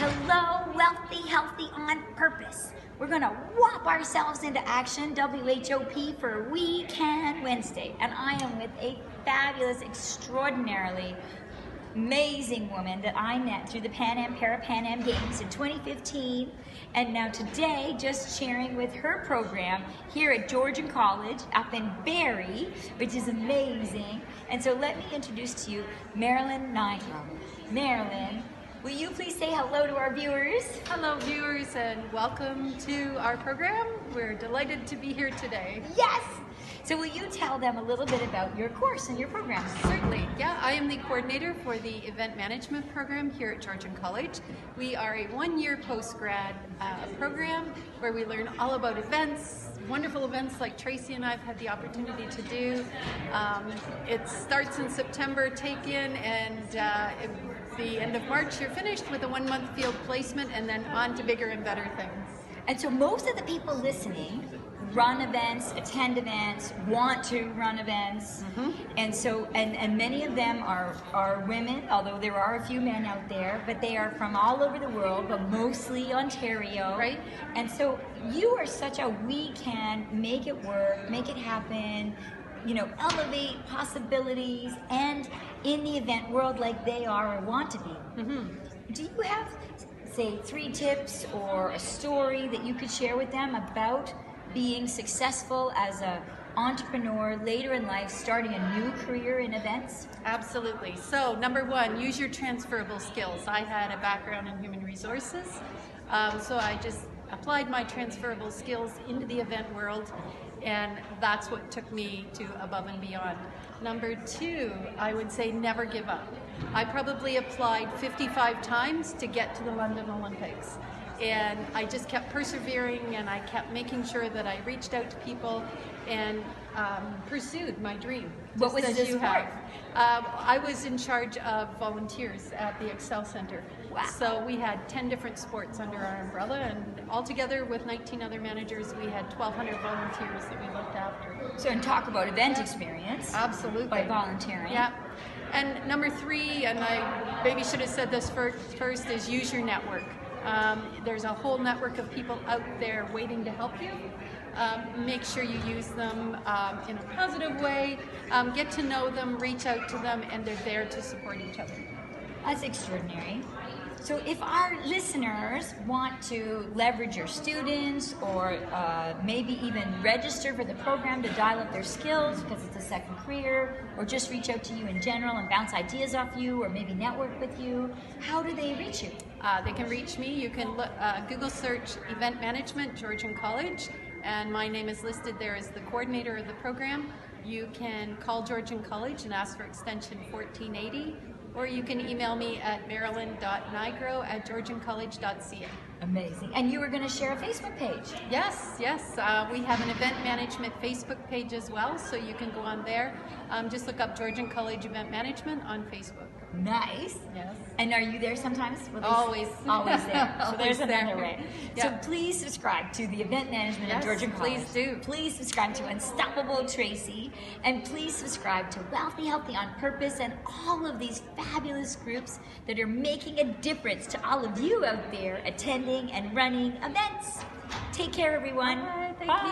Hello, wealthy, healthy on purpose. We're gonna whop ourselves into action, WHOP, for We Can Wednesday. And I am with a fabulous, extraordinarily amazing woman that I met through the Para-Pan Am Games in 2015. And now today, just sharing with her program here at Georgian College up in Barrie, which is amazing. And so let me introduce to you Marilyn Nigro. Marilyn, will you please say hello to our viewers? Hello viewers, and welcome to our program. We're delighted to be here today. Yes! So will you tell them a little bit about your course and your program? Certainly. Yeah, I am the coordinator for the event management program here at Georgian College. We are a one-year post-grad program where we learn all about events, wonderful events like Tracy and I have had the opportunity to do. It starts in September, take-in, and at the end of March you're finished with a one-month field placement and then on to bigger and better things. And so most of the people listening run events, attend events, want to run events, and so and many of them are women, although there are a few men out there, but they are from all over the world, but mostly Ontario. Right. And so you are such a we can make it work, make it happen, you know, elevate possibilities, and in the event world like they are or want to be. Do you have, say, 3 tips or a story that you could share with them about being successful as an entrepreneur later in life, starting a new career in events? Absolutely. So number 1, use your transferable skills. I had a background in human resources, so I just applied my transferable skills into the event world, and that's what took me to above and beyond. Number 2, I would say never give up. I probably applied 55 times to get to the London Olympics. And I just kept persevering, and I kept making sure that I reached out to people and pursued my dream. What was this part? I was in charge of volunteers at the Excel Center. Wow. So we had 10 different sports under our umbrella, and altogether with 19 other managers, we had 1,200 volunteers that we looked after. So, and talk about event experience. Absolutely. By volunteering. Yeah. And number 3, and I maybe should have said this first, is use your network. There's a whole network of people out there waiting to help you. Make sure you use them in a positive way. Get to know them, reach out to them, and they're there to support each other. That's extraordinary. So if our listeners want to leverage your students or maybe even register for the program to dial up their skills because it's a second career, or just reach out to you in general and bounce ideas off you, or maybe network with you, how do they reach you? They can reach me. You can Google search Event Management, Georgian College, and my name is listed there as the coordinator of the program. You can call Georgian College and ask for extension 1480, or you can email me at marilyn.nigro@georgiancollege.ca. Amazing. And you were going to share a Facebook page. Yes. We have an event management Facebook page as well, so you can go on there. Just look up Georgian College Event Management on Facebook. Nice. Yes. And are you there sometimes? Always. Always there. So Always there's another there. way. Yeah. So please subscribe to the event management of Georgian College. Please do. Please subscribe to Unstoppable Tracy, and please subscribe to Wealthy, Healthy on Purpose, and all of these fabulous groups that are making a difference to all of you out there attending and running events. Take care, everyone. Bye. Thank Bye. you.